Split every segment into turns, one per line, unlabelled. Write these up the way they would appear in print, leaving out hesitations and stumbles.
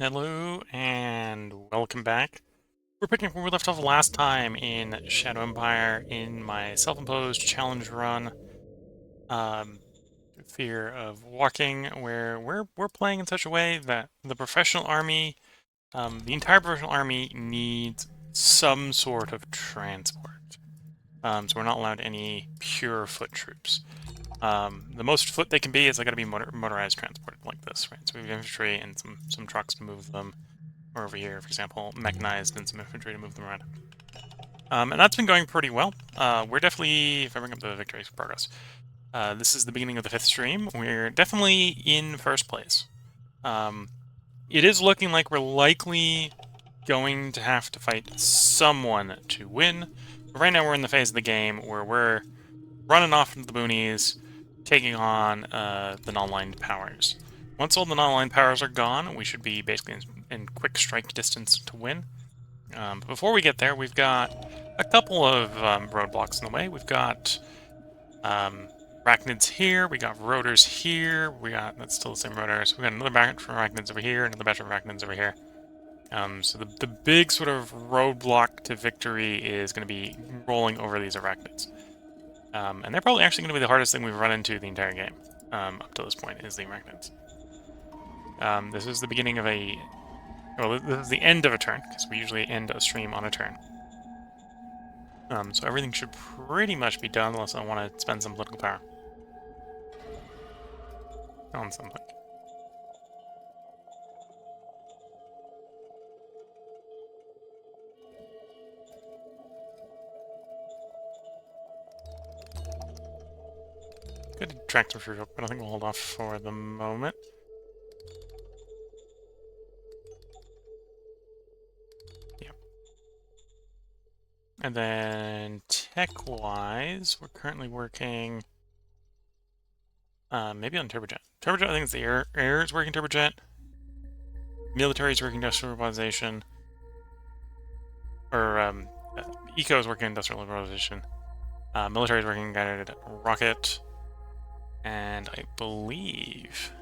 Hello and welcome back. We're picking up where we left off last time in Shadow Empire in my self-imposed challenge run, um, Fear of Walking, where we're playing in such a way that the professional army, the entire professional army needs some sort of transport. So we're not allowed any pure foot troops. The most foot they can be is they got to be motorized transport like this, right? So we have infantry and some trucks to move them. Or over here, for example, mechanized and some infantry to move them around. And that's been going pretty well. We're definitely, if I bring up the victories progress, this is the beginning of the 5th stream. We're definitely in first place. It is looking like we're likely going to have to fight someone to win. But right now we're in the phase of the game where we're running off into the boonies, taking on the non-aligned powers. Once all the non-aligned powers are gone, we should be basically in quick strike distance to win. But before we get there, we've got a couple of roadblocks in the way. We've got arachnids here, we got rotors here, that's still the same rotors. We got another batch of arachnids over here, another batch of arachnids over here. So the big sort of roadblock to victory is going to be rolling over these arachnids. And they're probably actually going to be the hardest thing we've run into the entire game, up to this point, is the arachnids. This is the beginning of well, this is the end of a turn, because we usually end a stream on a turn. So everything should pretty much be done unless I want to spend some political power on something. Good to track some fruit up, but I think we'll hold off for the moment. Yeah. And then tech-wise, we're currently working maybe on turbojet. Turbojet, I think it's the air is working turbojet. Military is working industrial urbanization. Or eco is working industrial urbanization. Military is working guided rocket. And I believe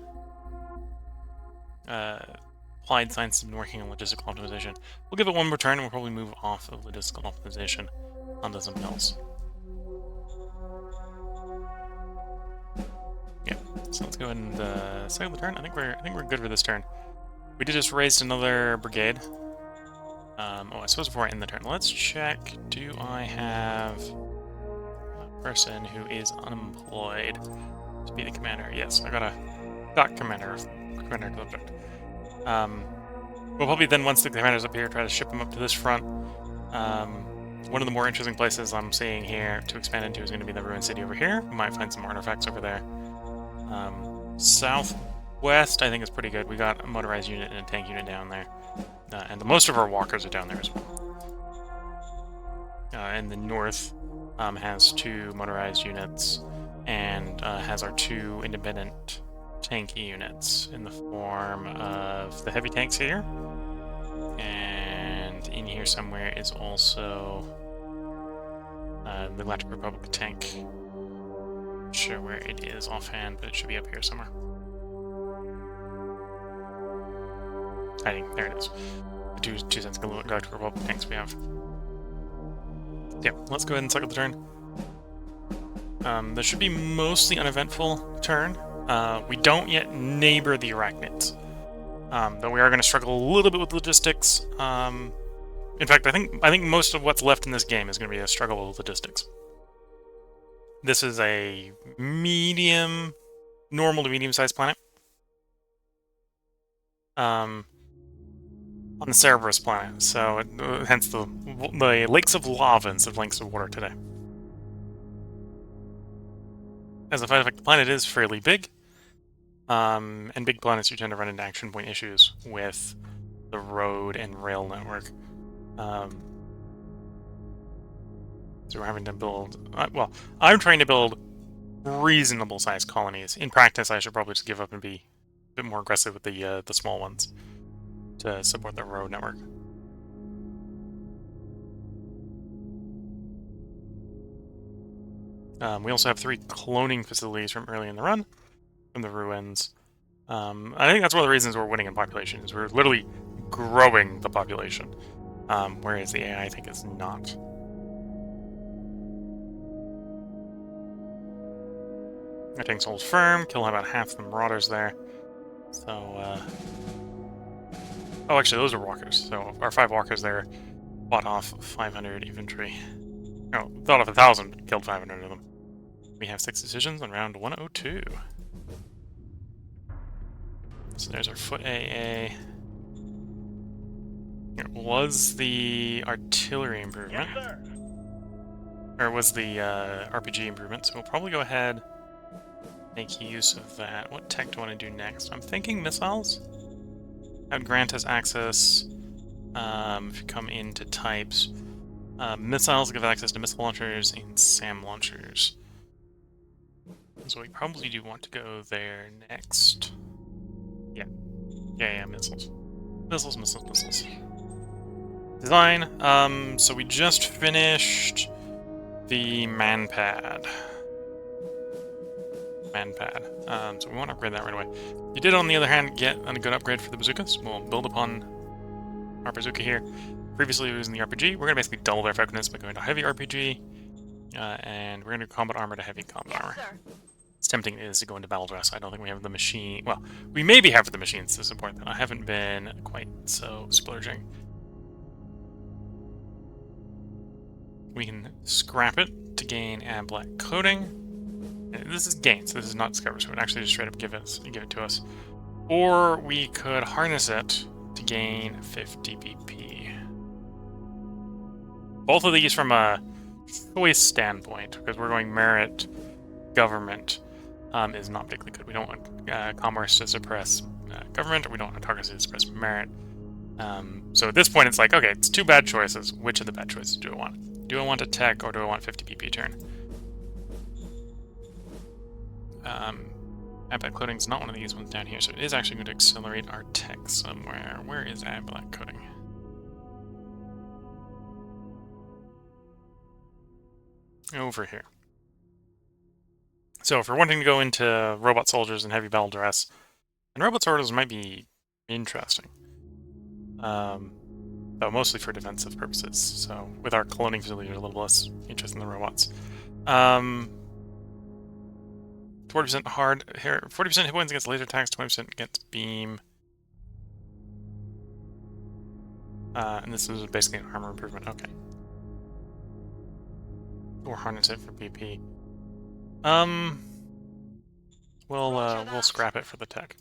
applied science has been working on logistical optimization. We'll give it one more turn and we'll probably move off of logistical optimization onto something else. Yeah, so let's go ahead and cycle the turn. I think we're good for this turn. We did just raise another brigade. Oh, I suppose before I end the turn, let's check. Do I have a person who is unemployed to be the commander? Yes, I got commander subject. We'll probably then, once the commander's up here, try to ship him up to this front. One of the more interesting places I'm seeing here to expand into is going to be the ruined city over here. We might find some artifacts over there. Southwest, I think, is pretty good. We got a motorized unit and a tank unit down there. And most of our walkers are down there as well. And the north has 2 motorized units and has our 2 independent tank units in the form of the heavy tanks here. And in here somewhere is also the Galactic Republic tank. Not sure where it is offhand, but it should be up here somewhere. Hiding, there it is. The two sets of Galactic Republic tanks we have. Yeah, let's go ahead and cycle the turn. This should be mostly uneventful turn. We don't yet neighbor the arachnids, though we are going to struggle a little bit with logistics. In fact, I think most of what's left in this game is going to be a struggle with logistics. This is a normal to medium-sized planet. On the Cerberus planet, so hence the lakes of lava instead of lakes of water today. As a side effect, the planet is fairly big, and big planets you tend to run into action point issues with the road and rail network. So we're having to build... well, I'm trying to build reasonable-sized colonies. In practice, I should probably just give up and be a bit more aggressive with the small ones to support the road network. We also have 3 cloning facilities from early in the run, from the ruins. I think that's one of the reasons we're winning in population, is we're literally growing the population, whereas the AI, I think, is not. Our tanks hold firm, kill about half the marauders there. So, oh, actually, those are walkers. So our 5 walkers there fought off 500 infantry. Oh, fought off 1,000, killed 500 of them. We have 6 decisions on round 102. So there's our foot AA. It was the artillery improvement.
Yes, sir.
Or was the RPG improvement, so we'll probably go ahead and make use of that. What tech do I want to do next? I'm thinking missiles. That would grant us access, if you come into types. Missiles give access to missile launchers and SAM launchers. So we probably do want to go there next. Yeah, missiles. Missiles. Design. So we just finished the manpad. So we want to upgrade that right away. You did, on the other hand, get a good upgrade for the bazookas. We'll build upon our bazooka here. Previously, it was in the RPG. We're going to basically double their effectiveness by going to heavy RPG, and we're going to do combat armor to heavy combat armor. It's tempting is to go into battle dress. I don't think we have the machine. Well, we maybe have the machines to support that. I haven't been quite so splurging. We can scrap it to gain and black coating. This is gain, so this is not Cerberus. So it would actually just straight up give it to us. Or we could harness it to gain 50 BP. Both of these from a choice standpoint, because we're going merit government, is not particularly good. We don't want commerce to suppress government, or we don't want targets to suppress merit. So at this point, it's like, okay, it's 2 bad choices. Which of the bad choices do I want? Do I want a tech, or do I want 50 PP turn? Add black coating is not one of these ones down here, so it is actually going to accelerate our tech somewhere. Where is add black coating? Over here. So if we're wanting to go into robot soldiers and heavy battle dress, and robot soldiers might be interesting. Though mostly for defensive purposes. So with our cloning facility, there's a little less interest in the robots. 40% hard here, 40% hit points against laser attacks, 20% against beam. And this is basically an armor improvement. Okay. Or harness it for BP. We'll scrap it for the tech.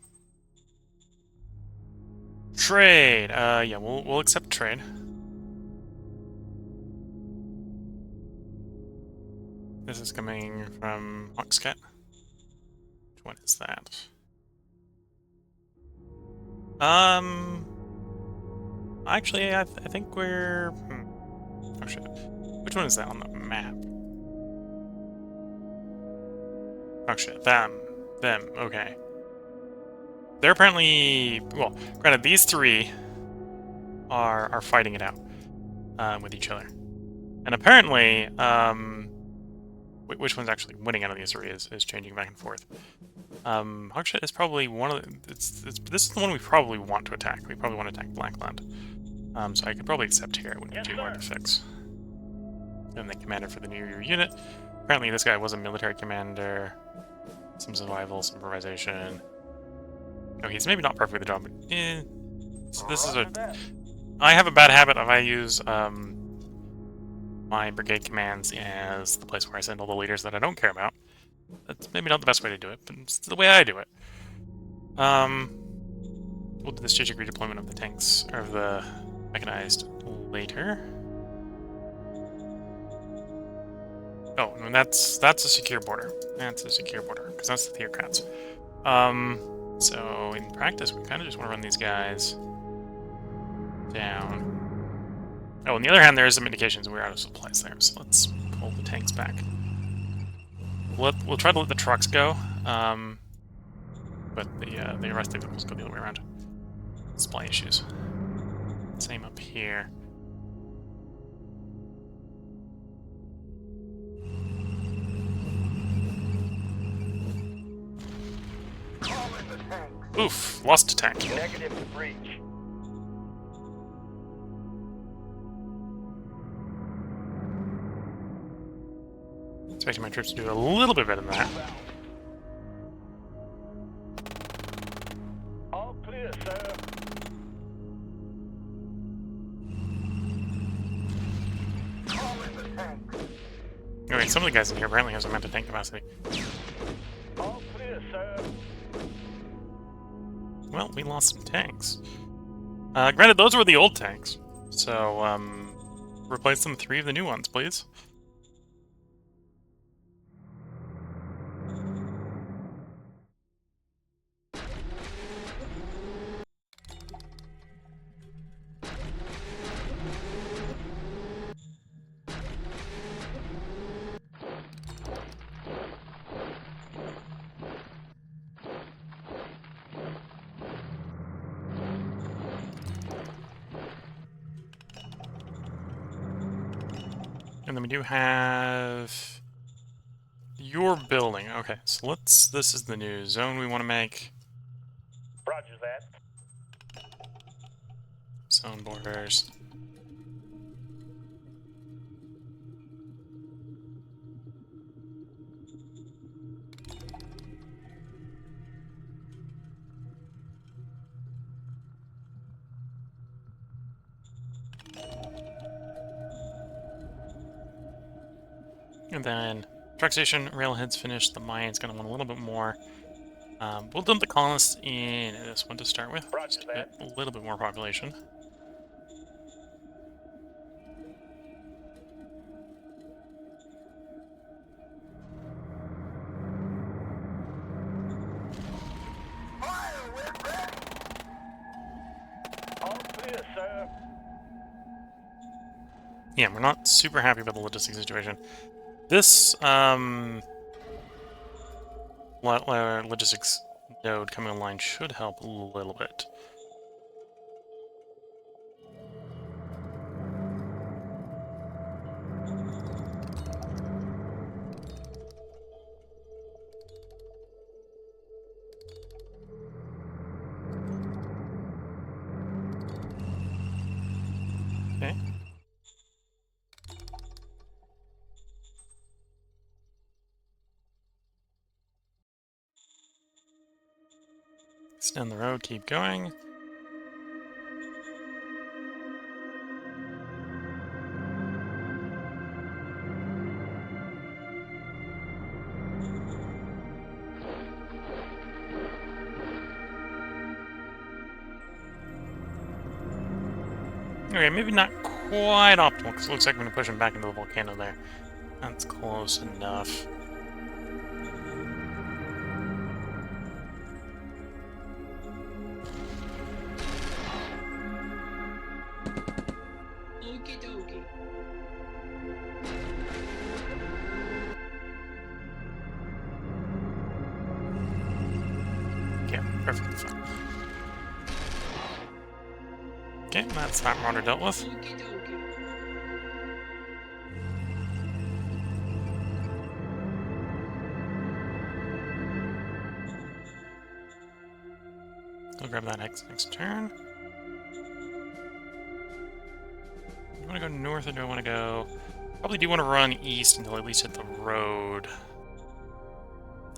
Trade. Yeah, we'll accept trade. This is coming from Hoxcat. Which one is that? Actually, I think we're... Oh shit. Which one is that on the map? Oh shit, them, okay. They're apparently... Well, granted, these 3 are fighting it out with each other. And apparently, which one's actually winning out of these 3 is changing back and forth. Hogshead is probably one of the... This is the one we probably want to attack. We probably want to attack Blackland. So I could probably accept here. It wouldn't be too hard to fix. And the commander for the new unit. Apparently this guy was a military commander. Some survival, some improvisation. No, he's maybe not perfect with the job, but so this is a... I have a bad habit of I use my brigade commands as the place where I send all the leaders that I don't care about. That's maybe not the best way to do it, but it's the way I do it. We'll do the strategic redeployment of the tanks, or the mechanized later. Oh, and that's a secure border. That's a secure border, because that's the theocrats. So in practice, we kind of just want to run these guys down. Oh, on the other hand, there is some indications we're out of supplies there, so let's pull the tanks back. We'll try to let the trucks go, but the rest of them will go the other way around. Supply issues. Same up here.
Call in the tanks.
Oof, lost a tank.
Negative to breach.
Expecting my troops to do a little bit better than that.
All clear, sir.
Anyway, some of the guys in here apparently have some amount of tank capacity.
All clear, sir.
Well, we lost some tanks. Granted, those were the old tanks. So, replace them with 3 of the new ones, please. And then we do have your building. Okay, so this is the new zone we want to make.
Roger that.
Zone borders. And then truck station, railhead's finished. The mine's going to want a little bit more. We'll dump the colonists in this one to start with.
Roger
Just to
that.
get a little bit more population.
All clear, sir.
Yeah, we're not super happy about the logistics situation. This, logistics node coming online should help a little bit. Okay. It's down the road, keep going. Okay, maybe not quite optimal, because it looks like I'm going to push him back into the volcano there. That's close enough.
Okie dokie.
Yeah, perfectly fine. Okay, that's that marauder dealt with.
Okie dokie.
I'll grab that next turn. Do I want to go north or do I want to go... Probably do want to run east until I at least hit the road.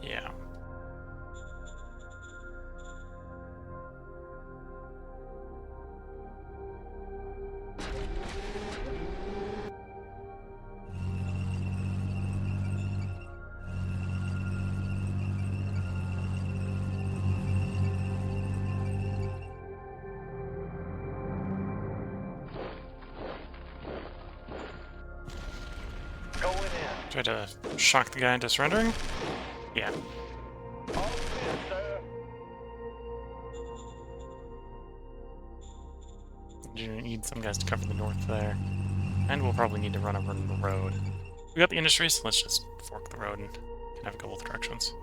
Yeah.
Going in.
Try to shock the guy into surrendering? Yeah.
All clear, sir.
You need some guys to cover the north there. And we'll probably need to run over the road. We got the industry, so let's just fork the road and have it go both directions.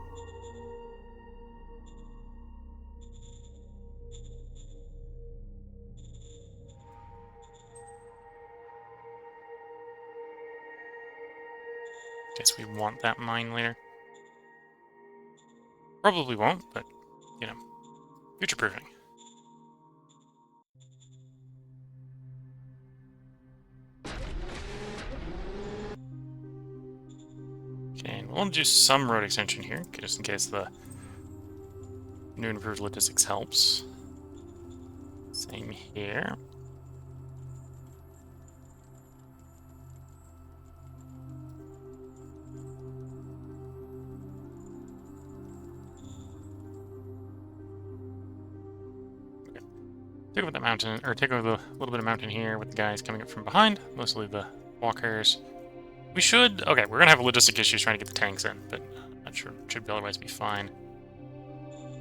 Guess we want that mine later. Probably won't, but, you know. improving. Okay, and we'll do some road extension here, just in case the new improved logistics helps. Same here. Take over the mountain, or take over the little bit of mountain here with the guys coming up from behind, mostly the walkers. We should... Okay, we're gonna have logistic issues trying to get the tanks in, but I'm not sure. Should otherwise be fine.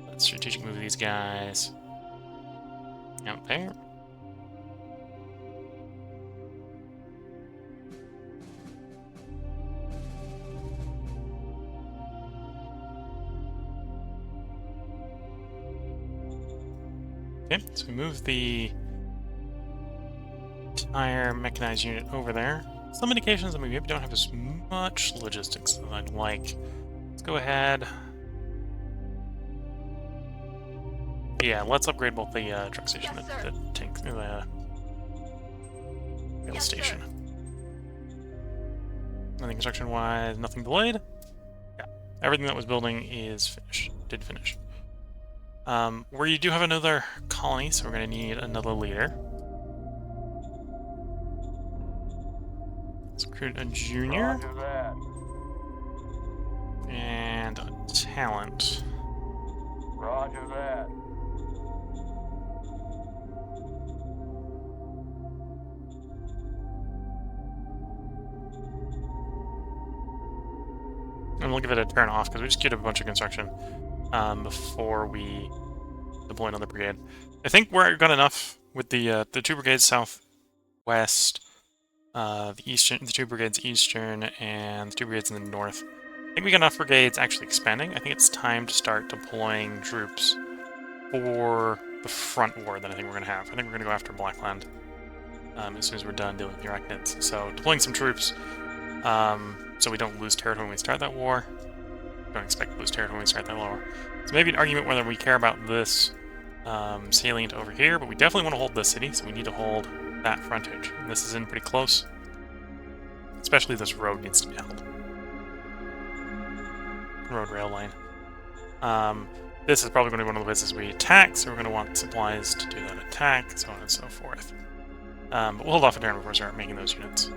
Let's strategic move these guys out there. Okay, so we move the entire mechanized unit over there. Some indications that we maybe don't have as much logistics as I'd like. Let's go ahead. Yeah, let's upgrade both the truck station and the tank, the rail station. Nothing construction-wise, nothing delayed. Yeah, everything that was building is finished. Did finish. Where you do have another colony, so we're going to need another leader. Let's recruit a junior.
Roger that.
And a talent.
Roger that.
And we'll give it a turn off because we just queued up a bunch of construction before we deploy another brigade. I think we're got enough with the 2 brigades southwest, the 2 brigades eastern, and the 2 brigades in the north. I think we got enough brigades actually expanding. I think it's time to start deploying troops for the front war that I think we're going to have. I think we're going to go after Blackland as soon as we're done dealing with the arachnids. So deploying some troops so we don't lose territory when we start that war. Don't expect to lose territory when we start that war. So maybe an argument whether we care about this salient over here, but we definitely want to hold this city, so we need to hold that frontage. And this is in pretty close. Especially this road needs to be held. Road rail line. This is probably going to be one of the places we attack, so we're going to want supplies to do that attack, so on and so forth. But we'll hold off a turn before we start making those units.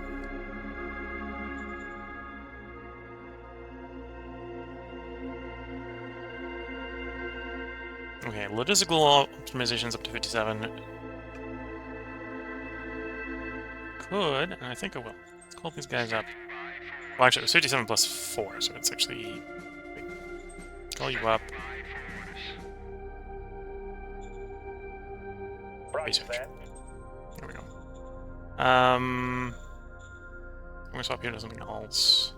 Okay, logistical optimization's up to 57. Could, and I think I will. Let's call these guys up. Well, actually, it was 57 plus 4, so it's actually... Wait. Call you up. Research. There we go. I'm gonna swap you to something else.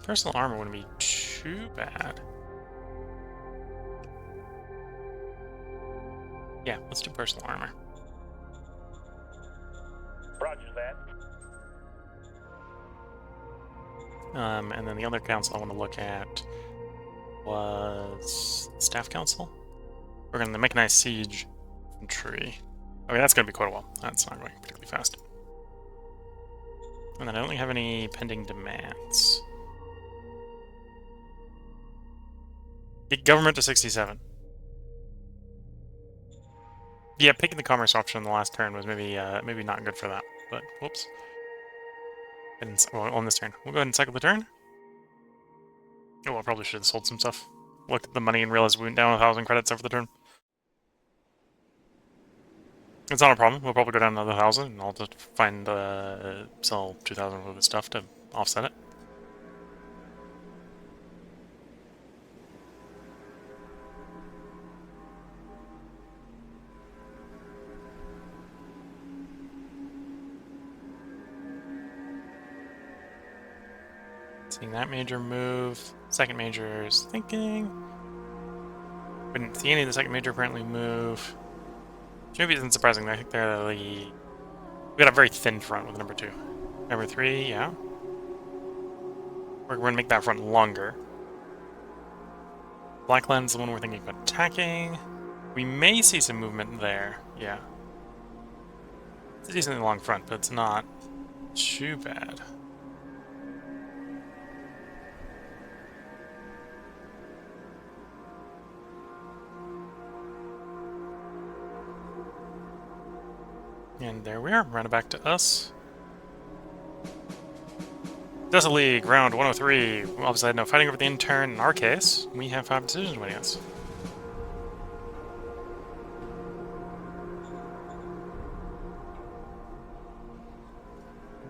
Personal armor wouldn't be too bad. Yeah, let's do personal armor.
Roger that.
And then the other council I want to look at was staff council. We're going to mechanized siege infantry. Okay, that's going to be quite a while. That's not going particularly fast. And then I don't have any pending demands. Get government to 67. Yeah, picking the commerce option in the last turn was maybe not good for that, but whoops. Well, on this turn. We'll go ahead and cycle the turn. Oh, well, I probably should have sold some stuff. Looked at the money and realized we went down 1,000 credits over the turn. It's not a problem. We'll probably go down another 1,000, and I'll just find sell 2,000 worth of stuff to offset it. Seeing that major move. Second major is thinking. We didn't see any of the second major apparently move. Which maybe isn't surprising. I think they're the We got a very thin front with number 2. Number 3, yeah. We're going to make that front longer. Blackland's the one we're thinking about attacking. We may see some movement there, yeah. It's a decently long front, but it's not too bad. And there we are, run it back to us. Desert League, round 103. We obviously had no fighting over the intern. In our case, we have 5 decisions winning us.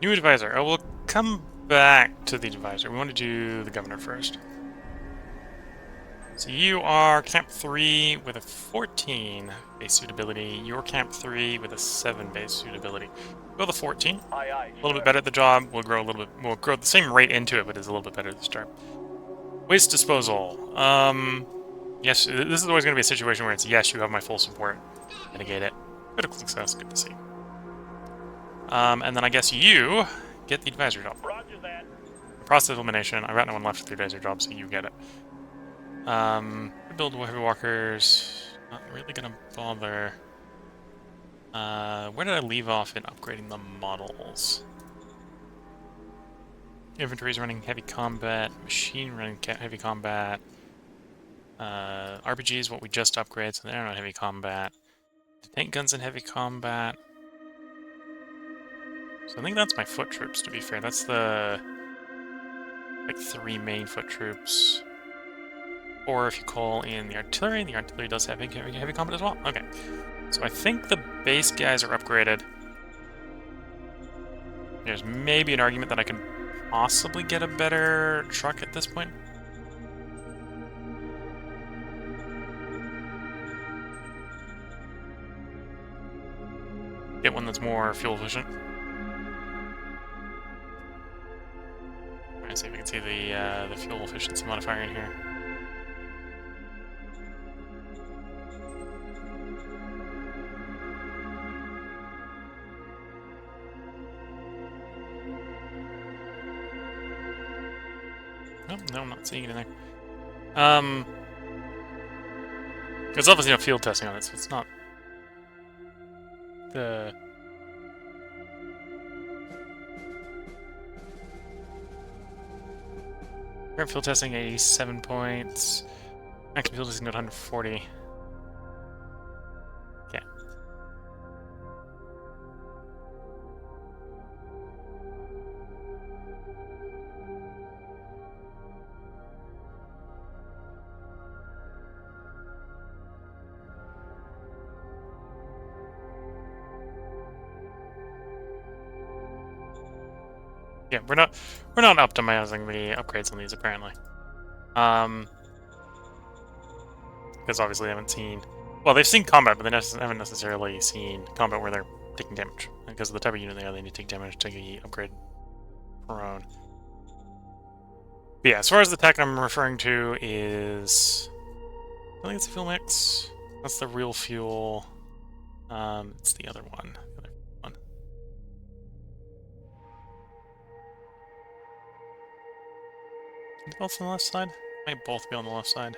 New advisor. Oh, we'll come back to the advisor. We want to do the governor first. So you are Camp 3 with a 14 base suitability. You're Camp 3 with a 7 base suitability. Go the 14.
Aye,
A little bit better at the job. We'll grow a little bit. We'll grow the same rate into it, but it's a little bit better at the start. Waste disposal. Yes, this is always going to be a situation where it's yes, you have my full support. Mitigate it. Critical success. Good to see. And then I guess you get the advisor job.
Roger that.
Process of elimination. I've got no one left for the advisor job, so you get it. Build heavy walkers. Not really gonna bother. Where did I leave off in upgrading the models? Infantry is running heavy combat. Machine running heavy combat. RPG is what we just upgraded, so they're not heavy combat. Tank guns in heavy combat. So I think that's my foot troops, to be fair. That's the like 3 main foot troops. Or if you call in the artillery does have heavy combat as well. Okay. So I think the base guys are upgraded. There's maybe an argument that I can possibly get a better truck at this point. Get one that's more fuel efficient. Alright, see if we can see the fuel efficiency modifier in here. Nope, no, I'm not seeing it in there. There's obviously no field testing on it, so it's not the... Current field testing 87 points. Maximum field testing at 140. Okay. Yeah, we're not optimizing the upgrades on these apparently. Because obviously they haven't seen... Well, they've seen combat, but they haven't necessarily seen combat where they're taking damage. And because of the type of unit they are, they need to take damage to get upgrade prone. But yeah, as far as the tech I'm referring to is... I think it's the fuel mix. That's the real fuel. It's the other one. Both on the left side? Might both be on the left side.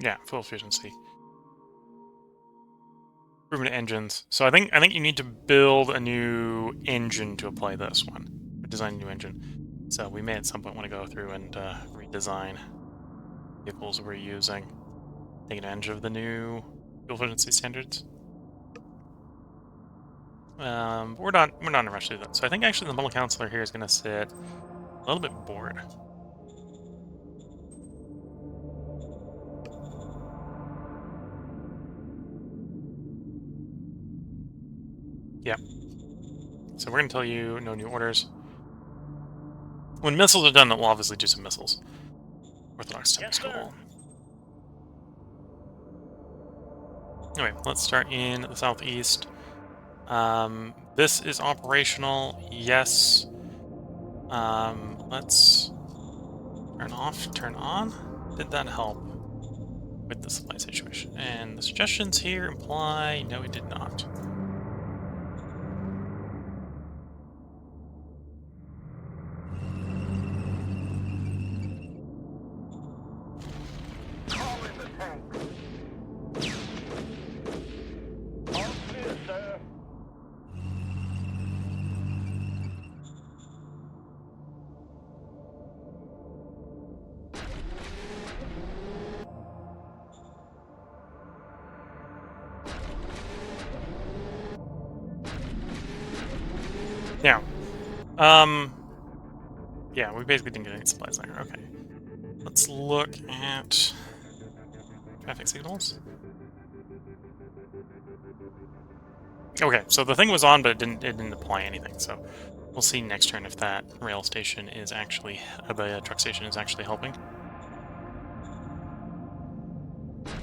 Yeah, fuel efficiency. Improvement engines. So I think you need to build a new engine to apply this one. Or design a new engine. So we may at some point want to go through and redesign vehicles we're using. Take advantage of the new fuel efficiency standards. We're not in a rush to do that. So I think actually the model counselor here is going to sit a little bit bored. Yeah. So we're going to tell you no new orders. When missiles are done, we'll obviously do some missiles. Orthodox type school. Anyway, let's start in the southeast. This is operational, yes. Let's turn off, turn on. Did that help? with the supply situation. And the suggestions here imply no, it did not.
Call in the tank. All clear, sir.
Yeah. Yeah, we basically didn't get any supplies there. Okay. Let's look at traffic signals. Okay, so the thing was on, but it didn't apply anything. So we'll see next turn if that rail station is actually the truck station is actually helping,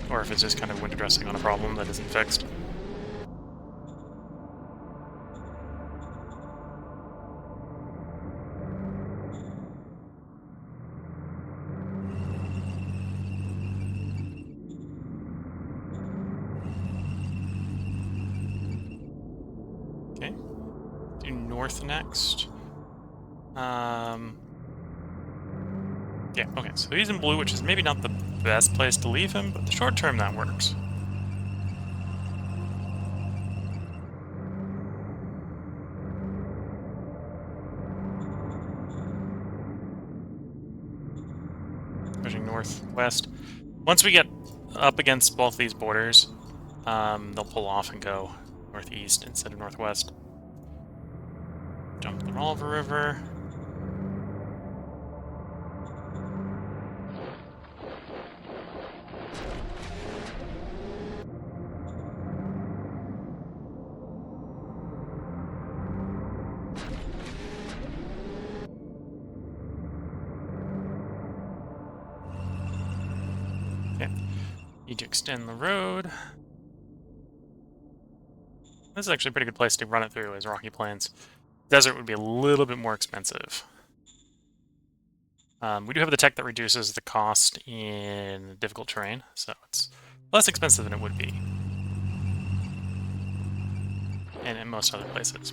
or if it's just kind of window dressing on a problem that isn't fixed. Okay, do north next. Yeah, okay, so he's in blue, which is maybe not the best place to leave him, but the short term that works. Pushing northwest. Once we get up against both these borders, they'll pull off and go northeast instead of northwest. Jump the Rolver River. Okay. Need to extend the road. This is actually a pretty good place to run it through, is Rocky Plains. Desert would be a little bit more expensive. We do have the tech that reduces the cost in difficult terrain, so it's less expensive than it would be. And in most other places.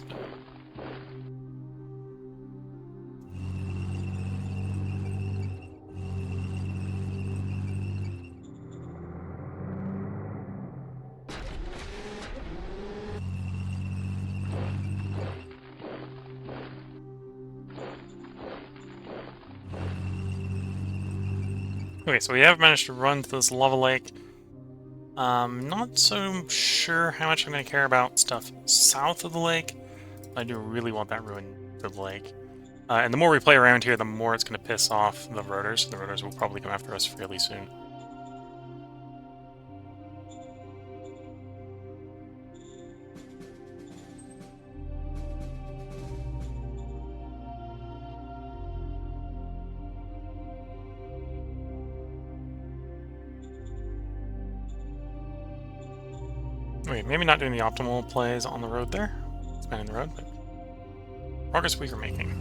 Okay, so we have managed to run to this lava lake. Not so sure how much I'm going to care about stuff south of the lake. I do really want that ruin to the lake. And the more we play around here, the more it's going to piss off the rotors. The rotors will probably come after us fairly soon. Wait, maybe not doing the optimal plays on the road there. Expanding the road, but progress we are making.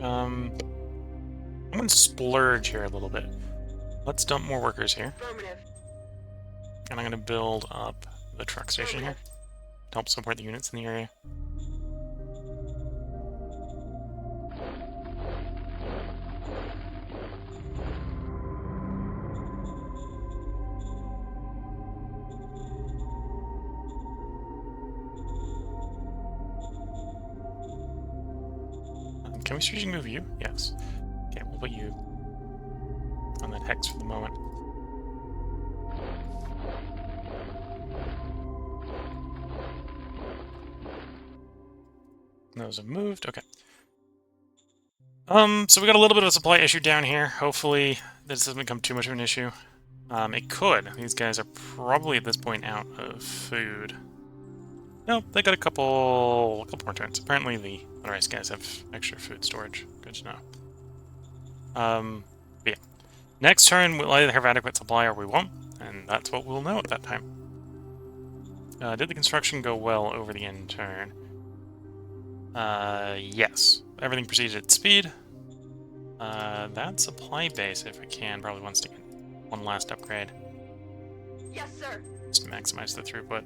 I'm going to splurge here a little bit. Let's dump more workers here. And I'm going to build up the truck station here to help support the units in the area. Can we strategically move you? Yes. Okay, we'll put you on that hex for the moment. Those have moved. Okay. So we got a little bit of a supply issue down here. Hopefully this doesn't become too much of an issue. It could. These guys are probably at this point out of food. No, they got a couple more turns. Apparently the motorized guys have extra food storage. Good to know. But yeah. Next turn, we'll either have adequate supply or we won't, and that's what we'll know at that time. Did the construction go well over the end turn? Yes. Everything proceeds at speed. That supply base, if we can, probably wants to get one last upgrade.
Yes, sir.
Just to maximize the throughput.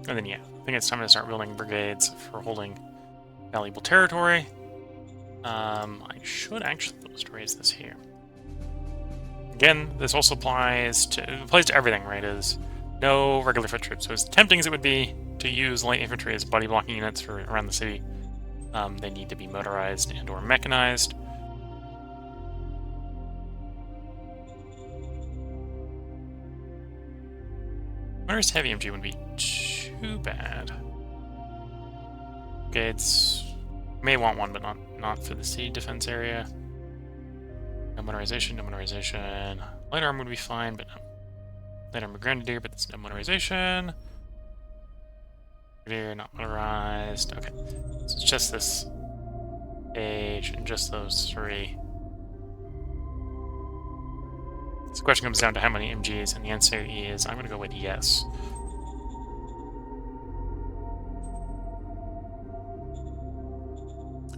And then, yeah, I think it's time to start building brigades for holding valuable territory. I should actually just raise this here. Again, this also applies to everything, right? Is no regular foot troops. So as tempting as it would be to use light infantry as body blocking units for around the city, they need to be motorized and or mechanized. Motorized heavy MG wouldn't be too bad. Brigades may want one, but not for the city defense area. No motorization, no motorization. Light arm would be fine, but no. Light armor grenadier, but there's no motorization. Grenadier, not motorized. Okay, so it's just this age and just those three. So the question comes down to how many MGs, and the answer is I'm going to go with yes.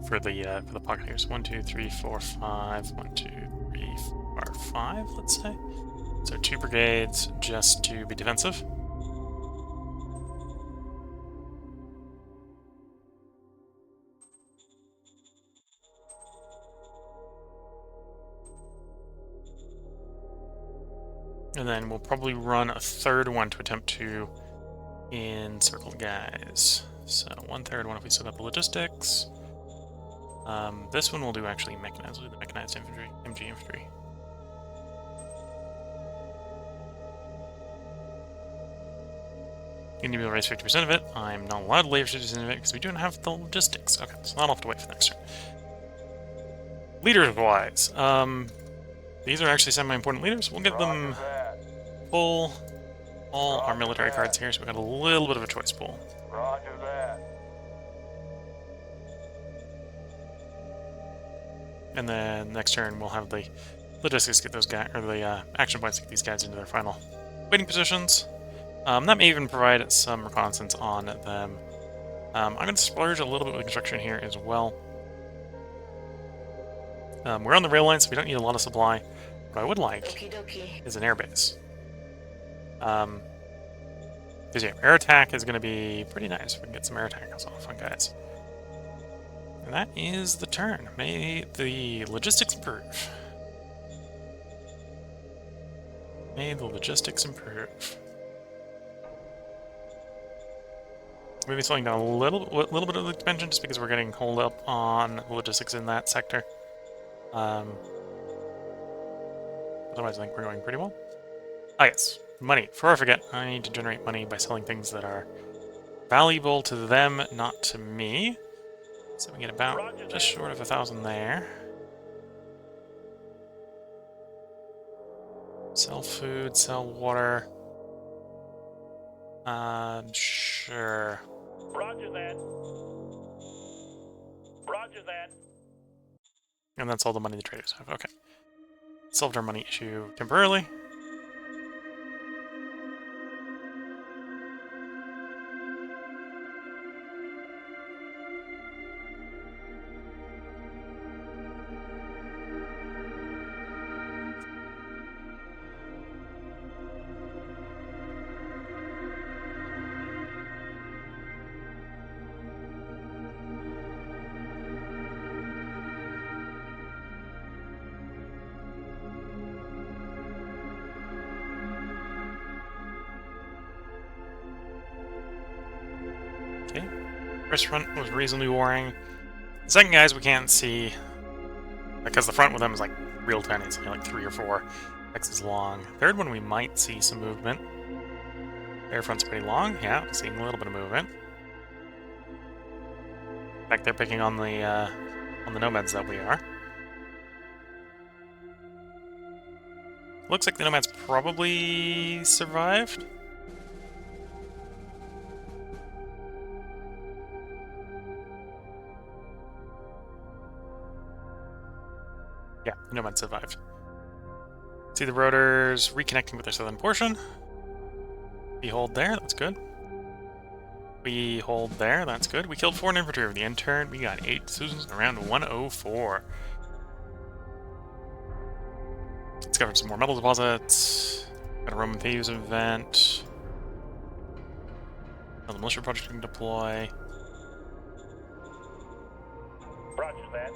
For the pocket here, so 1, 2, 3, 4, 5. 1, 2, 3, 4, 5. Let's say. So 2 brigades just to be defensive. And then we'll probably run a third one to attempt to encircle guys. So 1/3 one if we set up the logistics. This one we'll do actually mechanized. We'll do the mechanized infantry, MG infantry. You need to be able to raise 50% of it. I'm not allowed to raise 50% of it because we don't have the logistics. Okay, so that'll have to wait for the next turn. Leaders-wise, these are actually semi-important leaders. We'll give them full all our military cards here, so we got a little bit of a choice pool.
Roger that.
And then next turn we'll have the logistics get those guys, or the action points to get these guys into their final waiting positions. That may even provide some reconnaissance on them. I'm going to splurge a little bit with construction here as well. We're on the rail line, so we don't need a lot of supply. What I would like is an airbase. Because yeah, air attack is going to be pretty nice. We can get some air attack off on guys. And that is the turn. May the logistics improve. May the logistics improve. Maybe slowing down a little bit of the expansion just because we're getting hold up on logistics in that sector. Otherwise, I think we're going pretty well. Ah, yes. Money. Before I forget, I need to generate money by selling things that are valuable to them, not to me. So we get about just short of 1,000 there. Sell food, sell water. Sure.
Roger that. Roger that.
And that's all the money the traders have. Okay. Solved our money issue temporarily. Okay. First front was reasonably warring. The second guys we can't see because the front with them is like real tiny. It's only like 3 or 4 hexes long. Third one we might see some movement. Their front's pretty long. Yeah, seeing a little bit of movement. In fact, they're picking on the nomads that we are. Looks like the nomads probably survived. Yeah, the nomads survived. See the rotors reconnecting with their southern portion. Behold there, that's good. We hold there, that's good. We killed 4 infantry over the end turn. We got 8 Susans in round 104. Discovered some more metal deposits. Got a Roman Thieves event. Another militia project we can deploy.
Roger that.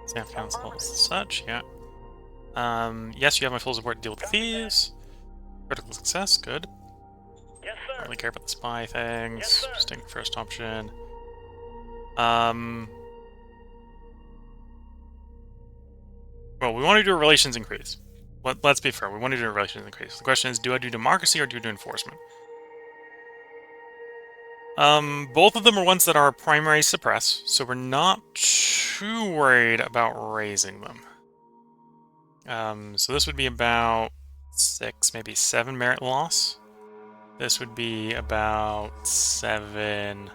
Staff council as such, yeah. Yes, you have my full support to deal with the thieves. Critical success, good.
Yes,
Don't
sir.
really care about the spy things.
Yes, sir.
Just take the first option. Well, we want to do a relations increase. Let's be fair, we want to do a relations increase. The question is, do I do democracy or do I do enforcement? Both of them are ones that are primary suppress, so we're not too worried about raising them. So this would be about 6, maybe 7 merit loss. This would be about 7...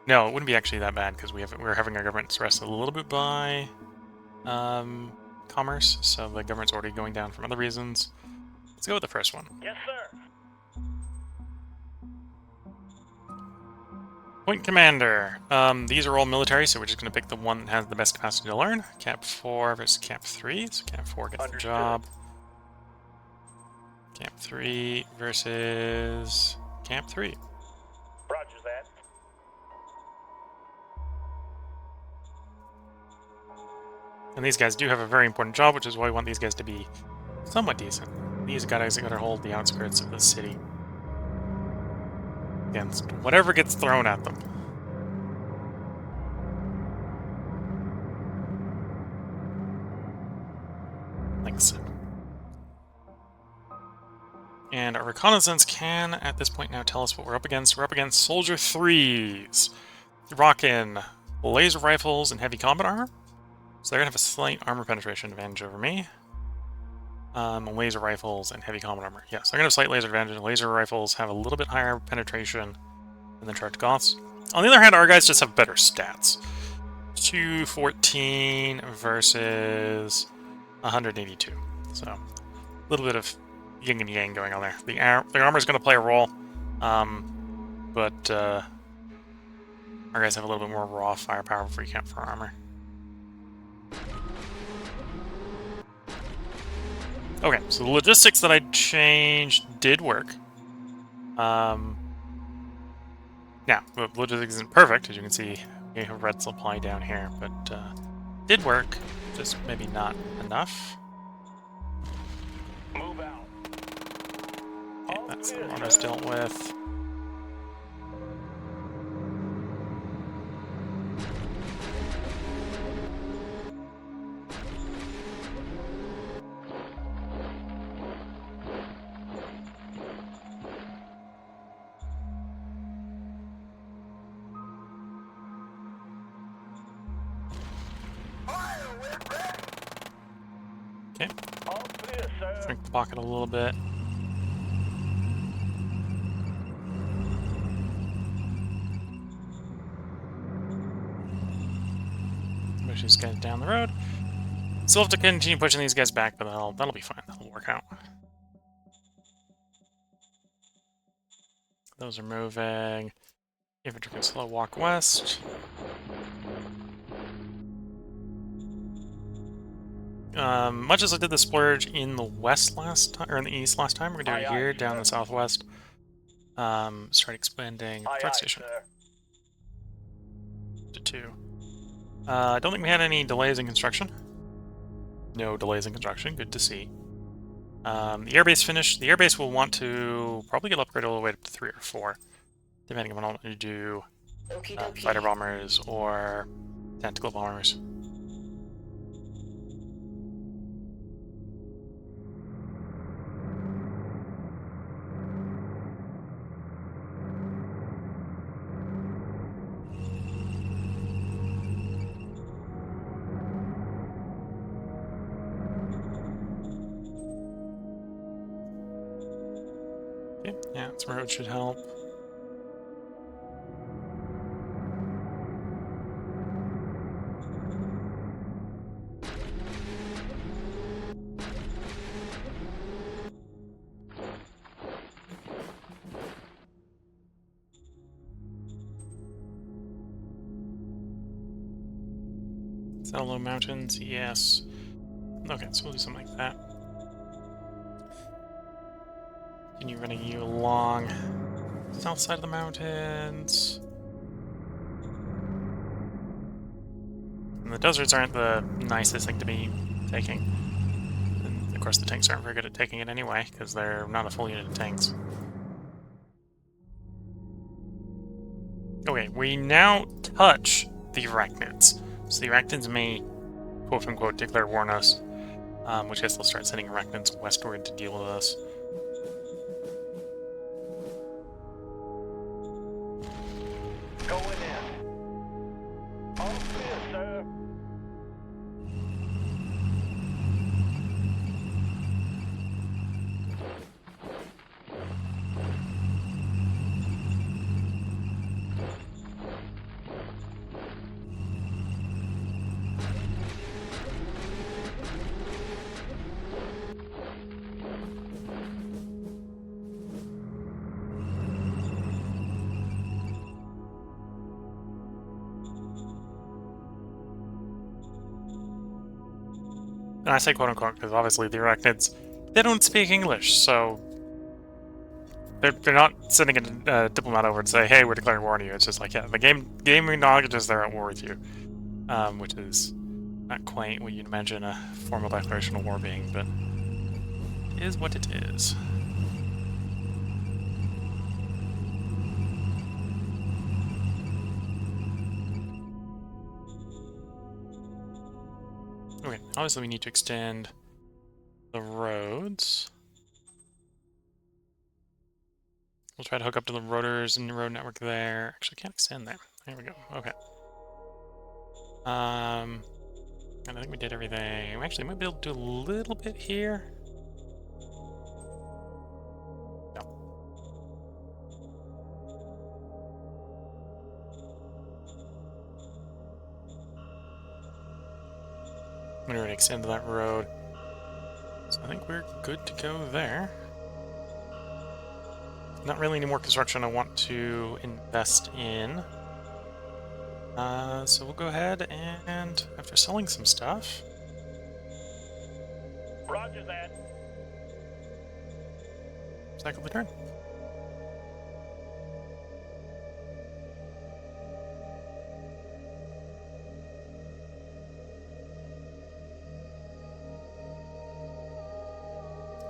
No, it wouldn't be actually that bad, because we're having our government suppressed a little bit by commerce, so the government's already going down from other reasons. Let's go with the first one.
Yes, sir.
Point Commander. These are all military, so we're just going to pick the one that has the best capacity to learn. Cap 4 versus Cap 3, so Cap 4 gets
Understood.
the job. Cap 3 versus Cap 3.
Roger that.
And these guys do have a very important job, which is why we want these guys to be somewhat decent. These guys are going to hold the outskirts of the city against whatever gets thrown at them. Like so. And our reconnaissance can, at this point now, tell us what we're up against. We're up against Soldier 3s. Rockin' laser rifles and heavy combat armor. So they're going to have a slight armor penetration advantage over me. Laser rifles and heavy combat armor. Yes, they're going to have slight laser advantage. Laser rifles have a little bit higher penetration than the charged Goths. On the other hand, our guys just have better stats. 214 versus 182. So, a little bit of yin and yang going on there. The armor is going to play a role, but our guys have a little bit more raw firepower before you count for armor. Okay, so the logistics that I changed did work. Now, the logistics isn't perfect, as you can see. We have red supply down here, but did work, just maybe not enough.
Move out.
Okay, that's the one I was dealt with. Okay,
All clear, sir.
shrink the pocket a little bit. Push these guys down the road. Still have to continue pushing these guys back, but that'll be fine. That'll work out. Those are moving. Infantry can slow walk west. Much as I did the splurge in the west last time, or in the east last time, we're gonna do it here down the southwest. Start expanding the truck station to 2. I don't think we had any delays in construction. No delays in construction. Good to see. The airbase finished. The airbase will want to probably get upgraded all the way up to 3 or 4, depending on what you do. Fighter bombers or tactical bombers. Okay, yeah, this road should help. Low mountains, yes. Okay, so we'll do something like that. Continue running you along south side of the mountains. And the deserts aren't the nicest thing to be taking. And of course the tanks aren't very good at taking it anyway, because they're not a full unit of tanks. Okay, we now touch the arachnids. So the arachnids may, quote-unquote, declare war on us, which guess they'll start sending arachnids westward to deal with us.
Going in. All clear, sir.
And I say quote-unquote because obviously the arachnids, they don't speak English, so they're not sending a diplomat over to say, hey, we're declaring war on you. It's just like, yeah, the game acknowledges they're at war with you, which is not quite what you'd imagine a formal declaration of war being, but it is what it is. Okay, obviously we need to extend the roads. We'll try to hook up to the rotors and the road network there. Actually, can't extend there. There we go. Okay. And I think we did everything. We actually might be able to do a little bit here. No. I'm going to extend that road. So I think we're good to go there. Not really any more construction I want to invest in. So we'll go ahead and, after selling some stuff...
Roger that.
cycle the turn.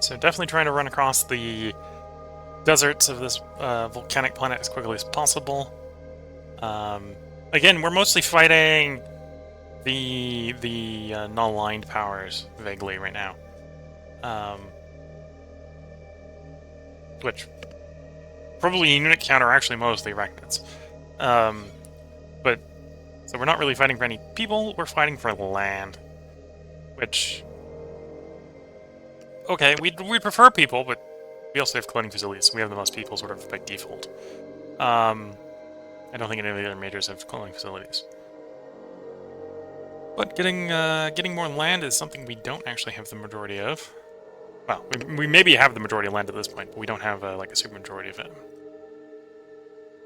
So definitely trying to run across the deserts of this volcanic planet as quickly as possible. Again, we're mostly fighting the non-aligned powers vaguely right now, which probably in unit count are actually mostly arachnids. But so we're not really fighting for any people. We're fighting for land, which okay, we prefer people, but we also have cloning facilities. So we have the most people sort of by default. I don't think any of the other majors have cloning facilities. But getting more land is something we don't actually have the majority of. Well, we maybe have the majority of land at this point, but we don't have like a super majority of it.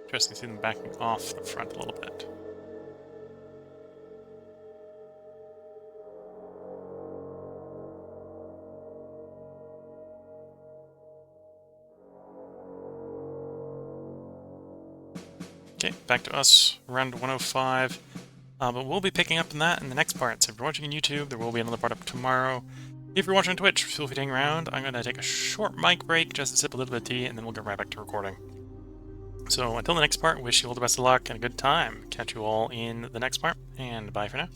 Interesting to see them backing off the front a little bit. Okay, back to us, round 105. But we'll be picking up on that in the next part. So if you're watching on YouTube, there will be another part up tomorrow. If you're watching on Twitch, feel free to hang around. I'm going to take a short mic break just to sip a little bit of tea, and then we'll get right back to recording. So until the next part, wish you all the best of luck and a good time. Catch you all in the next part, and bye for now.